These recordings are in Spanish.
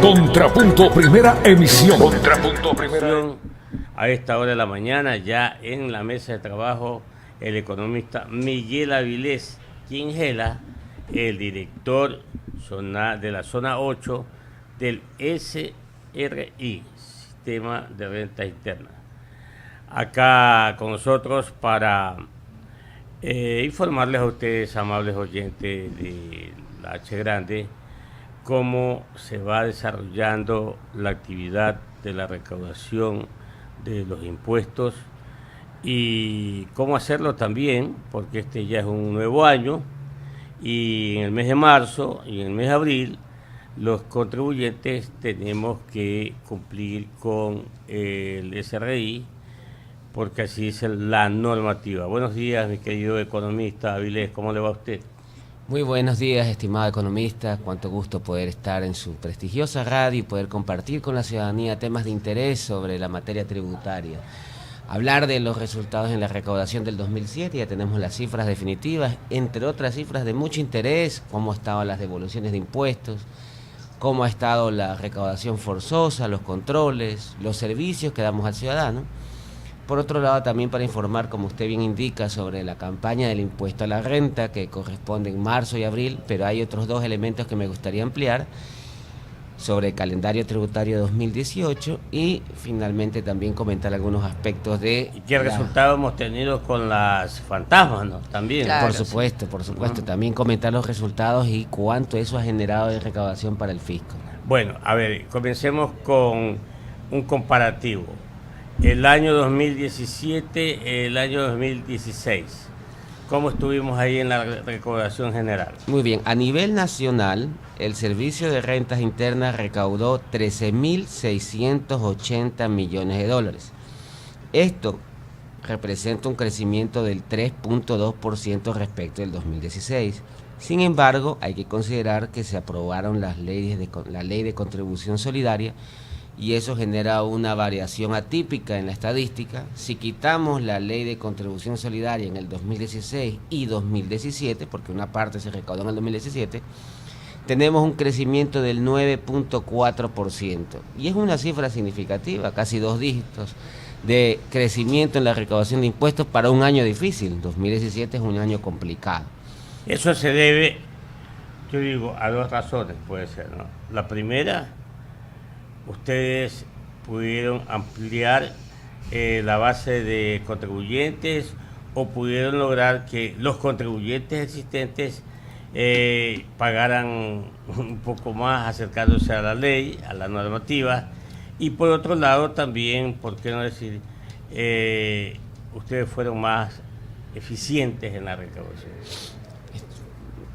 Contrapunto Primera Emisión. Contrapunto Primera Emisión. A esta hora de la mañana, ya en la mesa de trabajo, el economista Miguel Avilés Quingela, el director de la zona 8 del SRI, Sistema de Renta Interna. Acá con nosotros para informarles a ustedes, amables oyentes de la H Grande, cómo se va desarrollando la actividad de la recaudación de los impuestos y cómo hacerlo también, porque este ya es un nuevo año y en el mes de marzo y en el mes de abril los contribuyentes tenemos que cumplir con el SRI, porque así es la normativa. Buenos días, mi querido economista Avilés, ¿cómo le va a usted? Muy buenos días, estimado economista. Cuánto gusto poder estar en su prestigiosa radio y poder compartir con la ciudadanía temas de interés sobre la materia tributaria. Hablar de los resultados en la recaudación del 2007, ya tenemos las cifras definitivas, entre otras cifras de mucho interés, cómo estaban las devoluciones de impuestos, cómo ha estado la recaudación forzosa, los controles, los servicios que damos al ciudadano. Por otro lado, también para informar, como usted bien indica, sobre la campaña del impuesto a la renta, que corresponde en marzo y abril, pero hay otros dos elementos que me gustaría ampliar, sobre el calendario tributario 2018 y finalmente también comentar algunos aspectos de... ¿Y qué resultados hemos tenido con las fantasmas, no? También. Claro, por supuesto. También comentar los resultados y cuánto eso ha generado de recaudación para el fisco. Bueno, a ver, comencemos con un comparativo. El año 2017, el año 2016. ¿Cómo estuvimos ahí en la recaudación general? Muy bien, a nivel nacional, el Servicio de Rentas Internas recaudó 13.680 millones de dólares. Esto representa un crecimiento del 3.2% respecto del 2016. Sin embargo, hay que considerar que se aprobaron la ley de contribución solidaria, y eso genera una variación atípica en la estadística. Si quitamos la ley de contribución solidaria en el 2016 y 2017, porque una parte se recaudó en el 2017, tenemos un crecimiento del 9.4%. Y es una cifra significativa, casi 2 dígitos de crecimiento en la recaudación de impuestos para un año difícil. 2017 es un año complicado. Eso se debe, yo digo, a 2 razones, puede ser, ¿no? La primera, ustedes pudieron ampliar la base de contribuyentes o pudieron lograr que los contribuyentes existentes pagaran un poco más acercándose a la ley, a la normativa, y por otro lado también, ¿por qué no decir, ustedes fueron más eficientes en la recaudación?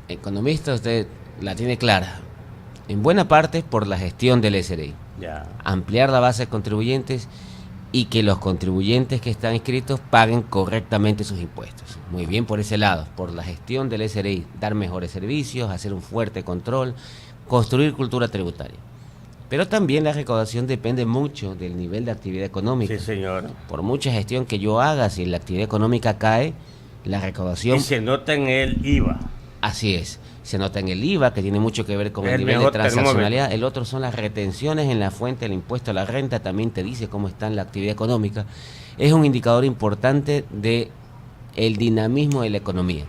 Economista, usted la tiene clara. En buena parte por la gestión del SRI. Ya. Ampliar la base de contribuyentes y que los contribuyentes que están inscritos paguen correctamente sus impuestos. Muy bien por ese lado, por la gestión del SRI, dar mejores servicios, hacer un fuerte control, construir cultura tributaria. Pero también la recaudación depende mucho del nivel de actividad económica. Sí, señor. Por mucha gestión que yo haga, si la actividad económica cae, la recaudación... Y se nota en el IVA. Así es. Se nota en el IVA, que tiene mucho que ver con el nivel de transaccionalidad. El otro son las retenciones en la fuente del impuesto a la renta, también te dice cómo está en la actividad económica. Es un indicador importante de el dinamismo de la economía.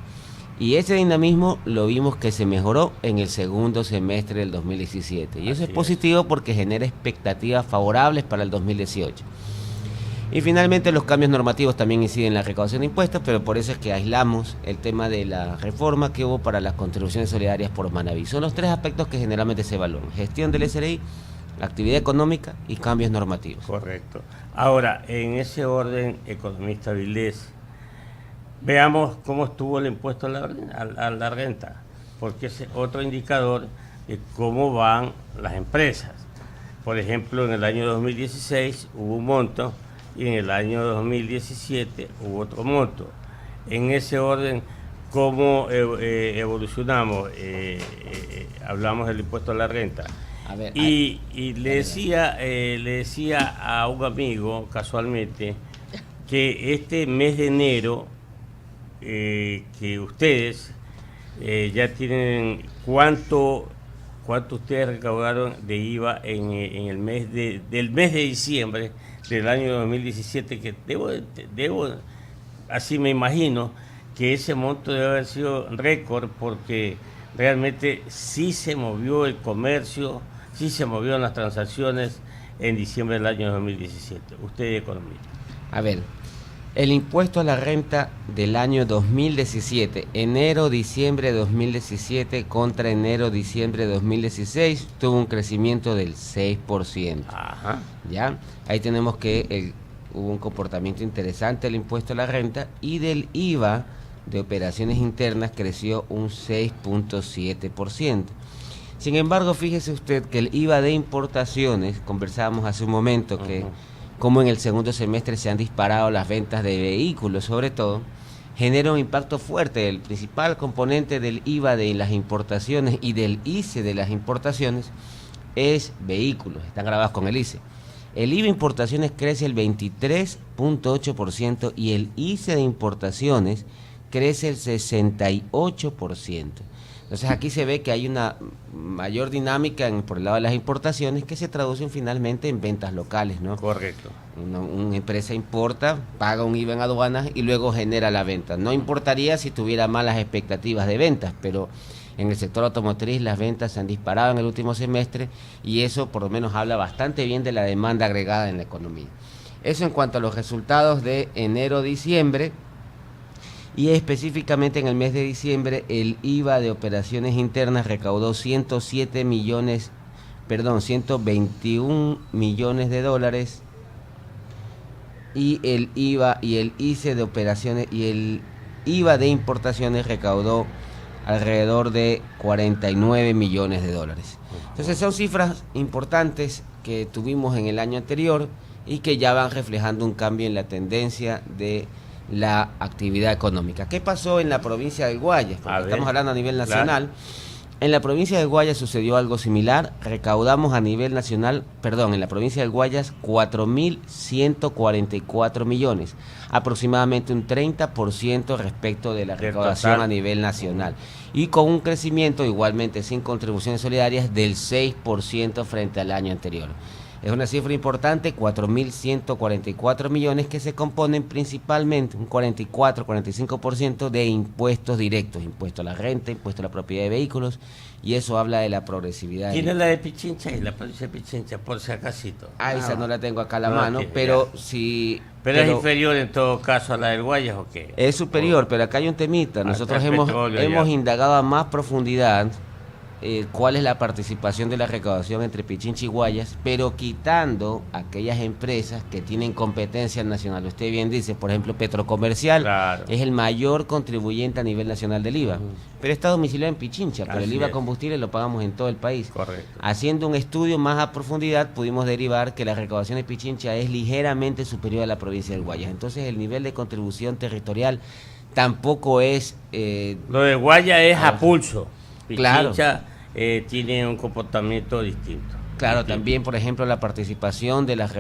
Y ese dinamismo lo vimos que se mejoró en el segundo semestre del 2017. Y eso es positivo porque genera expectativas favorables para el 2018. Y finalmente los cambios normativos también inciden en la recaudación de impuestos, pero por eso es que aislamos el tema de la reforma que hubo para las contribuciones solidarias por Manaví. Son los 3 aspectos que generalmente se evalúan: gestión del SRI, actividad económica y cambios normativos. Correcto. Ahora, en ese orden, economista Avilés, veamos cómo estuvo el impuesto a la renta, porque es otro indicador de cómo van las empresas. Por ejemplo, en el año 2016 hubo un monto, y en el año 2017 hubo otro monto. En ese orden, ¿cómo evolucionamos? Hablamos del impuesto a la renta. A ver, y le decía a un amigo, casualmente, que este mes de enero, que ustedes ya tienen, ¿cuánto ustedes recaudaron de IVA en el del mes de diciembre del año 2017? Que debo, así me imagino, que ese monto debe haber sido récord, porque realmente sí se movió el comercio, sí se movieron las transacciones en diciembre del año 2017. Usted es economista. A ver, el impuesto a la renta del año 2017, enero-diciembre de 2017 contra enero-diciembre de 2016, tuvo un crecimiento del 6%. Ajá. ¿Ya? Ahí tenemos que hubo un comportamiento interesante del impuesto a la renta, y del IVA de operaciones internas creció un 6.7%. Sin embargo, fíjese usted que el IVA de importaciones, conversábamos hace un momento que como en el segundo semestre se han disparado las ventas de vehículos, sobre todo, genera un impacto fuerte. El principal componente del IVA de las importaciones y del ICE de las importaciones es vehículos, están grabados con el ICE. El IVA de importaciones crece el 23.8% y el ICE de importaciones crece el 68%. Entonces aquí se ve que hay una mayor dinámica por el lado de las importaciones, que se traducen finalmente en ventas locales, ¿no? Correcto. Una empresa importa, paga un IVA en aduanas y luego genera la venta. No importaría si tuviera malas expectativas de ventas, pero en el sector automotriz las ventas se han disparado en el último semestre, y eso por lo menos habla bastante bien de la demanda agregada en la economía. Eso en cuanto a los resultados de enero-diciembre. Y específicamente en el mes de diciembre, el IVA de operaciones internas recaudó 121 millones de dólares, y el IVA y el ICE de operaciones y el IVA de importaciones recaudó alrededor de 49 millones de dólares. Entonces son cifras importantes que tuvimos en el año anterior y que ya van reflejando un cambio en la tendencia de la actividad económica. ¿Qué pasó en la provincia del Guayas? Porque estamos hablando a nivel nacional. Claro. En la provincia del Guayas sucedió algo similar. Recaudamos a nivel nacional, en la provincia del Guayas 4.144 millones, aproximadamente un 30% respecto de la recaudación a nivel nacional, y con un crecimiento igualmente sin contribuciones solidarias del 6% frente al año anterior. Es una cifra importante, 4.144 millones, que se componen principalmente un 44-45% de impuestos directos, impuesto a la renta, impuesto a la propiedad de vehículos, y eso habla de la progresividad. ¿Quién es la de Pichincha y la provincia de Pichincha, por si acasito? Esa no la tengo acá a la mano, pero ya. sí... Pero es inferior en todo caso a la del Guayas, ¿o qué? Es superior, pero acá hay un temita. Nosotros hemos indagado a más profundidad cuál es la participación de la recaudación entre Pichincha y Guayas, pero quitando aquellas empresas que tienen competencia nacional. Usted bien dice, por ejemplo, Petrocomercial, claro, es el mayor contribuyente a nivel nacional del IVA, pero está domiciliado en Pichincha, pero el IVA combustible lo pagamos en todo el país. Correcto. Haciendo un estudio más a profundidad, pudimos derivar que la recaudación de Pichincha es ligeramente superior a la provincia del Guayas. Entonces el nivel de contribución territorial tampoco es... Lo de Guayas es a pulso. Pichincha, claro, tiene un comportamiento distinto. Claro, también, por ejemplo, la participación de las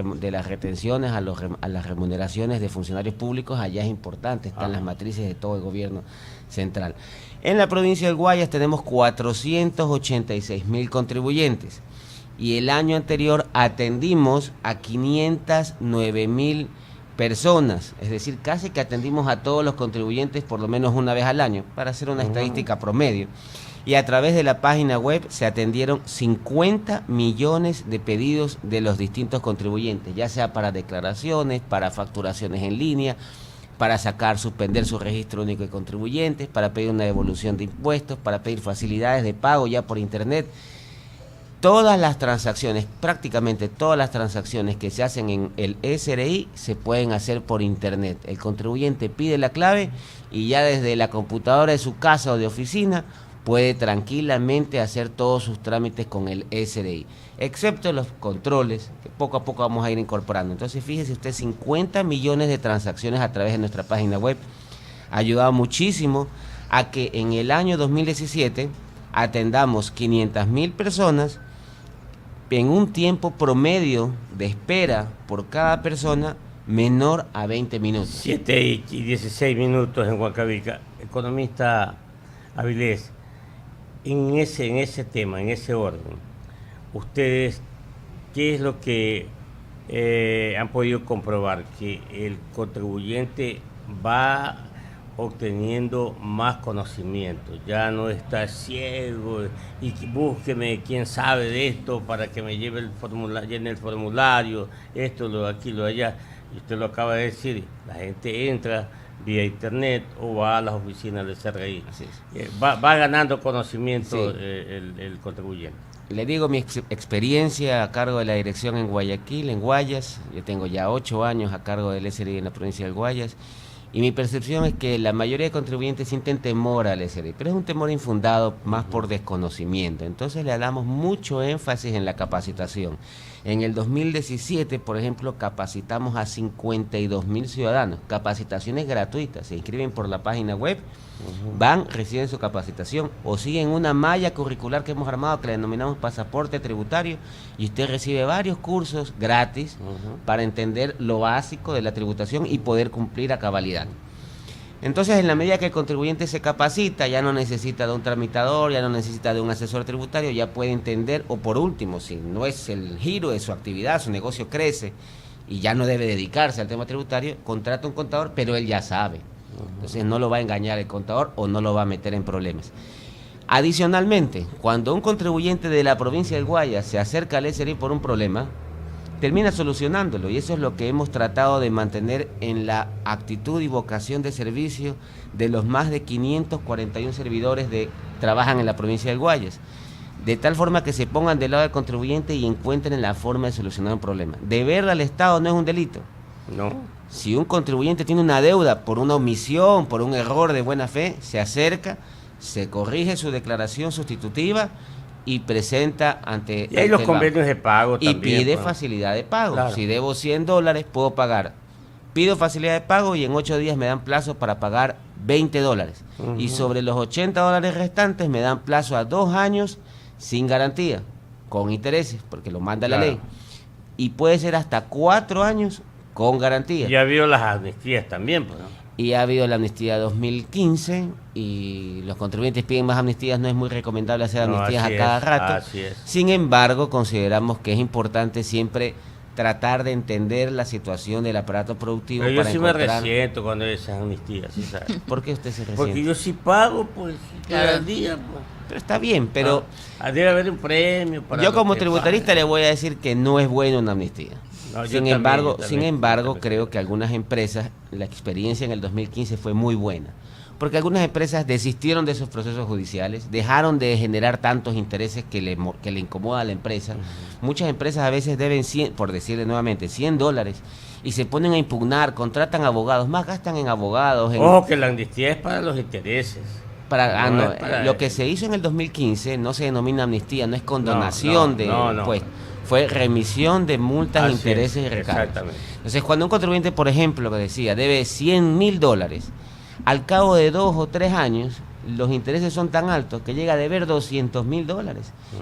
retenciones a las remuneraciones de funcionarios públicos allá es importante, están las matrices de todo el gobierno central. En la provincia del Guayas tenemos 486.000 contribuyentes, y el año anterior atendimos a 509.000 personas, es decir, casi que atendimos a todos los contribuyentes por lo menos una vez al año, para hacer una estadística promedio. Y a través de la página web se atendieron 50 millones de pedidos de los distintos contribuyentes, ya sea para declaraciones, para facturaciones en línea, para suspender su registro único de contribuyentes, para pedir una devolución de impuestos, para pedir facilidades de pago ya por internet. Todas las transacciones, prácticamente todas las transacciones que se hacen en el SRI se pueden hacer por internet. El contribuyente pide la clave y ya desde la computadora de su casa o de oficina puede tranquilamente hacer todos sus trámites con el SRI, excepto los controles, que poco a poco vamos a ir incorporando. Entonces, fíjese usted, 50 millones de transacciones a través de nuestra página web ha ayudado muchísimo a que en el año 2017 atendamos 500.000 personas en un tiempo promedio de espera por cada persona menor a 20 minutos. 7 y 16 minutos en Huancavica. Economista Avilés, en ese tema, en ese orden, ustedes, ¿qué es lo que han podido comprobar? Que el contribuyente va obteniendo más conocimiento, ya no está ciego y búsqueme quién sabe de esto para que me lleve el formulario, llene el formulario, esto, lo de aquí, lo de allá. Y usted lo acaba de decir, la gente entra vía internet o va a las oficinas del CRI. Va ganando conocimiento, sí, el contribuyente. Le digo mi experiencia a cargo de la dirección en Guayaquil, en Guayas. Yo tengo ya 8 años a cargo del SRI en la provincia del Guayas. Y mi percepción es que la mayoría de contribuyentes sienten temor al SRI, pero es un temor infundado más por desconocimiento. Entonces le damos mucho énfasis en la capacitación. En el 2017, por ejemplo, capacitamos a 52.000 ciudadanos, capacitaciones gratuitas, se inscriben por la página web, van, reciben su capacitación o siguen una malla curricular que hemos armado que le denominamos pasaporte tributario y usted recibe varios cursos gratis para entender lo básico de la tributación y poder cumplir a cabalidad. Entonces, en la medida que el contribuyente se capacita, ya no necesita de un tramitador, ya no necesita de un asesor tributario, ya puede entender, o por último, si no es el giro de su actividad, su negocio crece y ya no debe dedicarse al tema tributario, contrata un contador, pero él ya sabe. Entonces no lo va a engañar el contador o no lo va a meter en problemas. Adicionalmente, cuando un contribuyente de la provincia del Guayas se acerca al SRI por un problema, termina solucionándolo, y eso es lo que hemos tratado de mantener en la actitud y vocación de servicio de los más de 541 servidores que trabajan en la provincia del Guayas, de tal forma que se pongan del lado del contribuyente y encuentren la forma de solucionar un problema. Deberle al Estado no es un delito. No. Si un contribuyente tiene una deuda por una omisión, por un error de buena fe, se acerca, se corrige su declaración sustitutiva y presenta ante... Y hay los convenios de pago y también. Y pide facilidad de pago. Claro. Si debo $100, puedo pagar. Pido facilidad de pago y en 8 días me dan plazo para pagar $20. Y sobre los $80 restantes me dan plazo a 2 años sin garantía, con intereses, porque lo manda la ley. Y puede ser hasta 4 años con garantía. Y ha habido las amnistías también, pues, ¿no? Y ha habido la amnistía 2015 y los contribuyentes piden más amnistías, no es muy recomendable hacer amnistías a cada rato. Así es. Sin embargo, consideramos que es importante siempre tratar de entender la situación del aparato productivo. Pero yo sí me resiento cuando hay esas amnistías, ¿sí sabe? ¿Por qué usted se resiente? Porque yo sí pago, pues, cada día, pues. Pero está bien, pero... debe haber un premio para... Yo como tributarista le voy a decir que no es bueno una amnistía. No, sin embargo, creo que algunas empresas, la experiencia en el 2015 fue muy buena, porque algunas empresas desistieron de esos procesos judiciales, dejaron de generar tantos intereses que le incomoda a la empresa. Muchas empresas a veces deben, por decirle nuevamente, $100 y se ponen a impugnar, contratan abogados, más gastan en abogados. Ojo, que la amnistía es para los intereses. Lo que se hizo en el 2015 no se denomina amnistía, no es condonación de impuestos. Fue remisión de multas, intereses y recargos. Exactamente. Entonces, cuando un contribuyente, por ejemplo, que decía, debe $100.000, al cabo de 2 o 3 años, los intereses son tan altos que llega a deber $200.000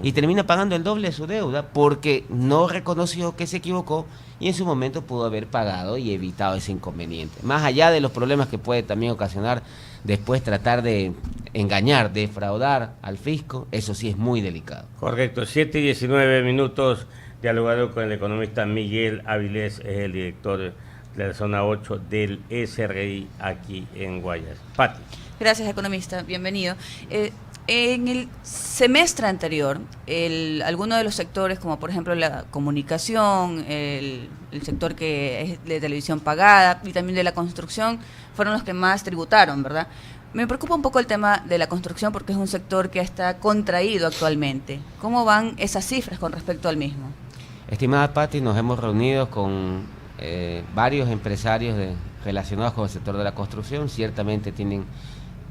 y termina pagando el doble de su deuda porque no reconoció que se equivocó y en su momento pudo haber pagado y evitado ese inconveniente. Más allá de los problemas que puede también ocasionar después tratar de engañar, defraudar al fisco, eso sí es muy delicado. Correcto, 7:19, dialogando con el economista Miguel Avilés, es el director de la zona 8 del SRI aquí en Guayas. Pati. Gracias, economista, bienvenido. En el semestre anterior, algunos de los sectores, como por ejemplo la comunicación, el sector que es de televisión pagada y también de la construcción, fueron los que más tributaron, ¿verdad? Me preocupa un poco el tema de la construcción porque es un sector que está contraído actualmente. ¿Cómo van esas cifras con respecto al mismo? Estimada Pati, nos hemos reunido con varios empresarios relacionados con el sector de la construcción. Ciertamente tienen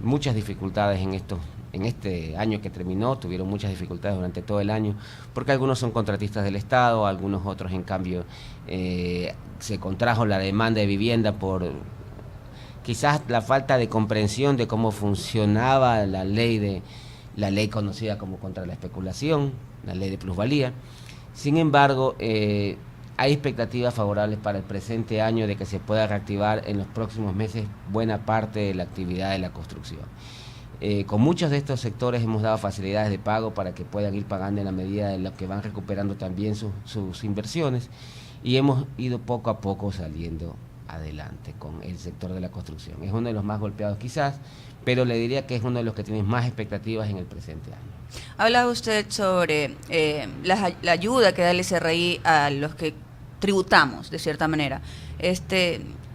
muchas dificultades en este año que terminó, tuvieron muchas dificultades durante todo el año, porque algunos son contratistas del Estado, algunos otros en cambio se contrajo la demanda de vivienda por quizás la falta de comprensión de cómo funcionaba la ley conocida como contra la especulación, la ley de plusvalía. Sin embargo, hay expectativas favorables para el presente año de que se pueda reactivar en los próximos meses buena parte de la actividad de la construcción. Con muchos de estos sectores hemos dado facilidades de pago para que puedan ir pagando en la medida de lo que van recuperando también sus inversiones, y hemos ido poco a poco saliendo adelante con el sector de la construcción. Es uno de los más golpeados quizás, pero le diría que es uno de los que tiene más expectativas en el presente año. Hablaba usted sobre la ayuda que da el SRI a los que tributamos, de cierta manera.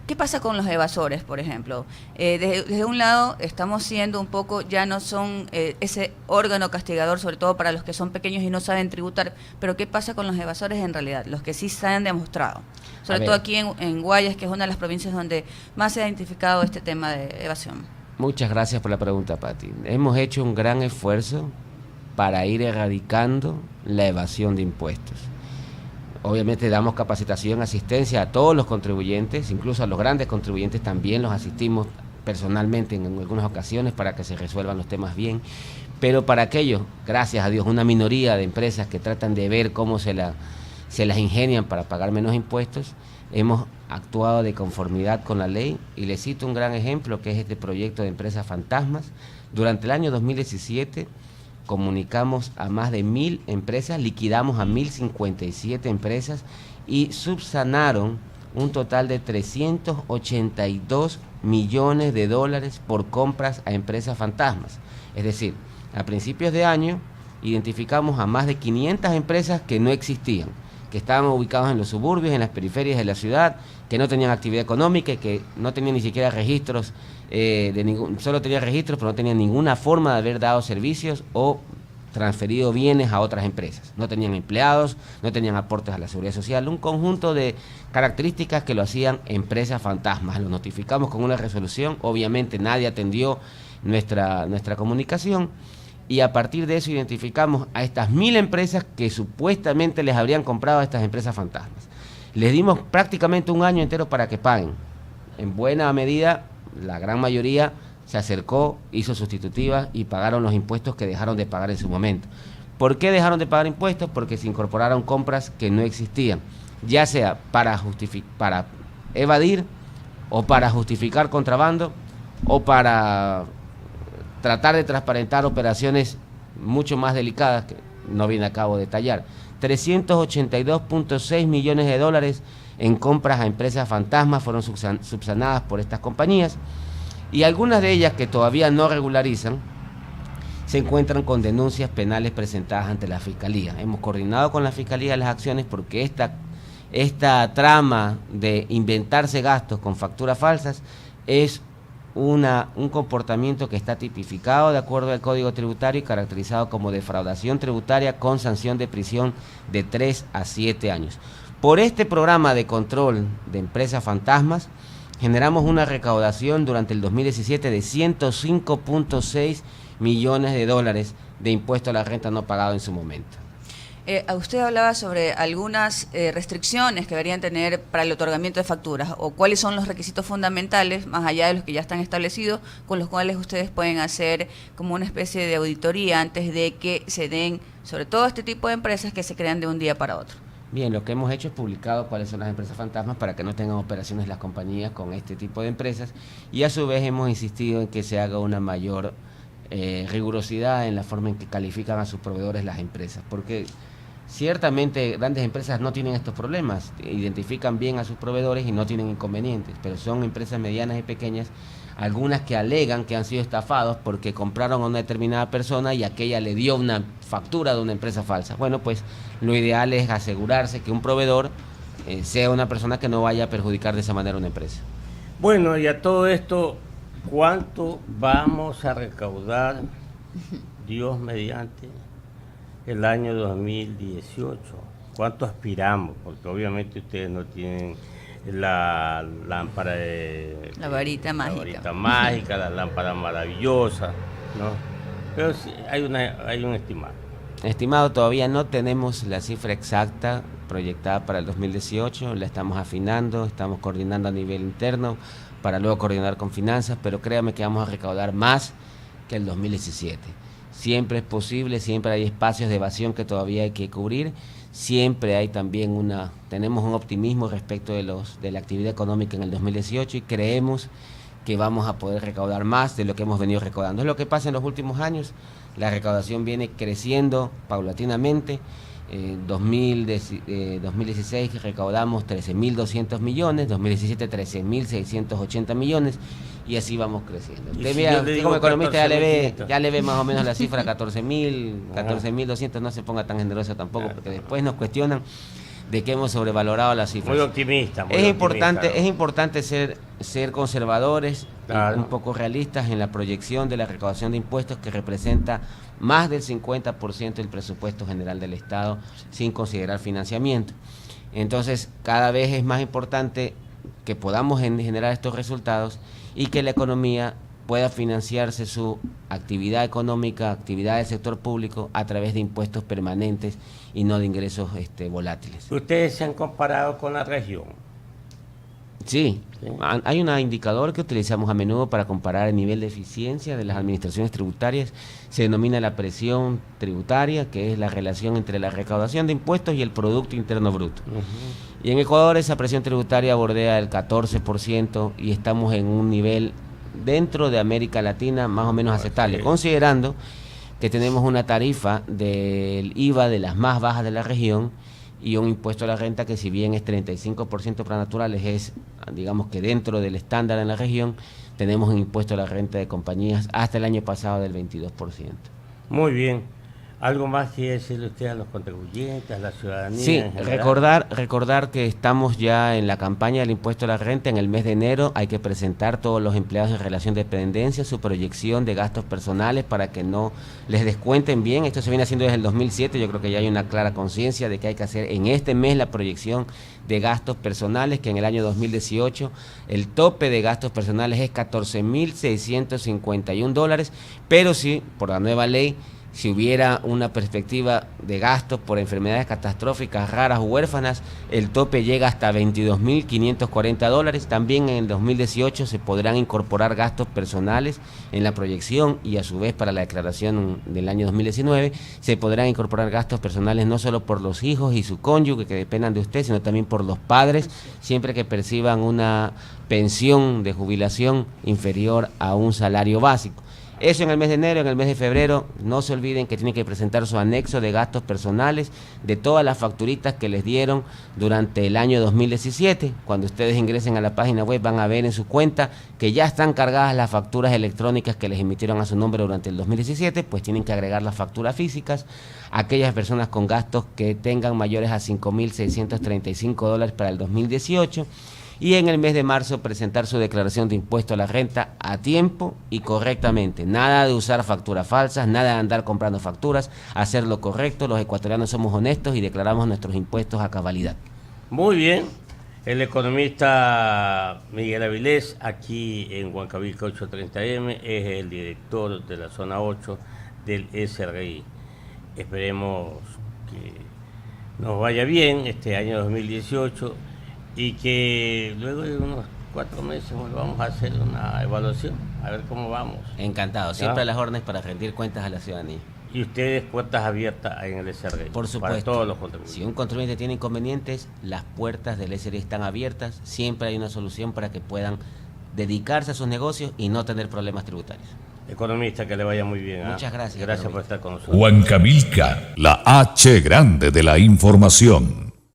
¿Qué pasa con los evasores, por ejemplo? Desde un lado estamos siendo un poco, ya no son ese órgano castigador, sobre todo para los que son pequeños y no saben tributar, pero ¿qué pasa con los evasores en realidad? Los que sí se han demostrado, sobre todo aquí en Guayas, que es una de las provincias donde más se ha identificado este tema de evasión. Muchas gracias por la pregunta, Pati. Hemos hecho un gran esfuerzo para ir erradicando la evasión de impuestos. Obviamente damos capacitación, asistencia a todos los contribuyentes, incluso a los grandes contribuyentes también los asistimos personalmente en algunas ocasiones para que se resuelvan los temas bien, pero para aquellos, gracias a Dios, una minoría de empresas que tratan de ver cómo se las ingenian para pagar menos impuestos, hemos actuado de conformidad con la ley, y les cito un gran ejemplo que es este proyecto de empresas fantasmas. Durante el año 2017 comunicamos a más de 1.000 empresas, liquidamos a 1.057 empresas y subsanaron un total de 382 millones de dólares por compras a empresas fantasmas. Es decir, a principios de año identificamos a más de 500 empresas que no existían, que estaban ubicados en los suburbios, en las periferias de la ciudad, que no tenían actividad económica y que no tenían ni siquiera registros, solo tenían registros, pero no tenían ninguna forma de haber dado servicios o transferido bienes a otras empresas. No tenían empleados, no tenían aportes a la seguridad social, un conjunto de características que lo hacían empresas fantasmas. Lo notificamos con una resolución, obviamente nadie atendió nuestra comunicación, y a partir de eso identificamos a estas 1.000 empresas que supuestamente les habrían comprado a estas empresas fantasmas. Les dimos prácticamente un año entero para que paguen. En buena medida, la gran mayoría se acercó, hizo sustitutivas y pagaron los impuestos que dejaron de pagar en su momento. ¿Por qué dejaron de pagar impuestos? Porque se incorporaron compras que no existían, ya sea para evadir, o para justificar contrabando, o para tratar de transparentar operaciones mucho más delicadas que no viene a cabo detallar. 382.6 millones de dólares en compras a empresas fantasmas fueron subsanadas por estas compañías, y algunas de ellas que todavía no regularizan se encuentran con denuncias penales presentadas ante la Fiscalía. Hemos coordinado con la Fiscalía las acciones porque esta trama de inventarse gastos con facturas falsas es un comportamiento que está tipificado de acuerdo al Código Tributario y caracterizado como defraudación tributaria con sanción de prisión de 3 a 7 años. Por este programa de control de empresas fantasmas generamos una recaudación durante el 2017 de 105.6 millones de dólares de impuesto a la renta no pagado en su momento. Usted hablaba sobre algunas restricciones que deberían tener para el otorgamiento de facturas, o cuáles son los requisitos fundamentales, más allá de los que ya están establecidos, con los cuales ustedes pueden hacer como una especie de auditoría antes de que se den, sobre todo este tipo de empresas que se crean de un día para otro. Bien, lo que hemos hecho es publicado cuáles son las empresas fantasmas para que no tengan operaciones las compañías con este tipo de empresas, y a su vez hemos insistido en que se haga una mayor rigurosidad en la forma en que califican a sus proveedores las empresas, porque ciertamente grandes empresas no tienen estos problemas, identifican bien a sus proveedores y no tienen inconvenientes, pero son empresas medianas y pequeñas, algunas que alegan que han sido estafados porque compraron a una determinada persona y aquella le dio una factura de una empresa falsa. Bueno, pues lo ideal es asegurarse que un proveedor sea una persona que no vaya a perjudicar de esa manera a una empresa. Bueno, y a todo esto, ¿cuánto vamos a recaudar, Dios mediante, el año 2018? ¿Cuánto aspiramos? Porque obviamente ustedes no tienen la lámpara de... La varita mágica. La varita mágica, la lámpara maravillosa, ¿no? Pero sí, hay un estimado. Estimado, todavía no tenemos la cifra exacta proyectada para el 2018, la estamos afinando, estamos coordinando a nivel interno para luego coordinar con finanzas, pero créame que vamos a recaudar más que el 2017. Siempre es posible, siempre hay espacios de evasión que todavía hay que cubrir, siempre hay también tenemos un optimismo respecto de la actividad económica en el 2018 y creemos que vamos a poder recaudar más de lo que hemos venido recaudando. Es lo que pasa en los últimos años, la recaudación viene creciendo paulatinamente. 2016 recaudamos 13.200 millones, 2017 13.680 millones y así vamos creciendo. Usted vea, como economista ya le ve más o menos la cifra 14.200, no se ponga tan generoso tampoco, porque después nos cuestionan de que hemos sobrevalorado las cifras. Muy optimista. Es importante ser conservadores, claro, y un poco realistas en la proyección de la recaudación de impuestos, que representa más del 50% del presupuesto general del Estado, sin considerar financiamiento. Entonces, cada vez es más importante que podamos generar estos resultados y que la economía pueda financiarse su actividad económica, actividad del sector público, a través de impuestos permanentes y no de ingresos volátiles. ¿Ustedes se han comparado con la región? Sí, hay un indicador que utilizamos a menudo para comparar el nivel de eficiencia de las administraciones tributarias. Se denomina la presión tributaria, que es la relación entre la recaudación de impuestos y el Producto Interno Bruto. Y en Ecuador esa presión tributaria bordea el 14% y estamos en un nivel dentro de América Latina más o menos aceptable, considerando que tenemos una tarifa del IVA de las más bajas de la región y un impuesto a la renta que, si bien es 35% para naturales, es, digamos que dentro del estándar en la región, tenemos un impuesto a la renta de compañías hasta el año pasado del 22%. Muy bien. ¿Algo más quiere decirle usted a los contribuyentes, a la ciudadanía? Sí, recordar que estamos ya en la campaña del impuesto a la renta. En el mes de enero hay que presentar todos los empleados en relación de dependencia su proyección de gastos personales para que no les descuenten bien. Esto se viene haciendo desde el 2007, yo creo que ya hay una clara conciencia de que hay que hacer en este mes la proyección de gastos personales, que en el año 2018 el tope de gastos personales es $14.651, pero sí, por la nueva ley, si hubiera una perspectiva de gastos por enfermedades catastróficas, raras o huérfanas, el tope llega hasta $22.540. También en el 2018 se podrán incorporar gastos personales en la proyección, y a su vez para la declaración del año 2019 se podrán incorporar gastos personales no solo por los hijos y su cónyuge que dependan de usted, sino también por los padres, siempre que perciban una pensión de jubilación inferior a un salario básico. Eso en el mes de enero. En el mes de febrero no se olviden que tienen que presentar su anexo de gastos personales de todas las facturitas que les dieron durante el año 2017. Cuando ustedes ingresen a la página web van a ver en su cuenta que ya están cargadas las facturas electrónicas que les emitieron a su nombre durante el 2017, pues tienen que agregar las facturas físicas. Aquellas personas con gastos que tengan mayores a $5.635 para el 2018. Y en el mes de marzo presentar su declaración de impuesto a la renta a tiempo y correctamente. Nada de usar facturas falsas, nada de andar comprando facturas, hacer lo correcto. Los ecuatorianos somos honestos y declaramos nuestros impuestos a cabalidad. Muy bien. El economista Miguel Avilés, aquí en Huancavilca 830M, es el director de la zona 8 del SRI. Esperemos que nos vaya bien este año 2018 y que luego de unos 4 meses volvamos a hacer una evaluación, a ver cómo vamos. Encantado, siempre a las órdenes para rendir cuentas a la ciudadanía. Y ustedes, puertas abiertas en el SRI. Por supuesto. Para todos los contribuyentes. Si un contribuyente tiene inconvenientes, las puertas del SRI están abiertas, siempre hay una solución para que puedan dedicarse a sus negocios y no tener problemas tributarios. Economista, que le vaya muy bien. Muchas gracias. Gracias por estar con nosotros. Huancavilca, la H grande de la información.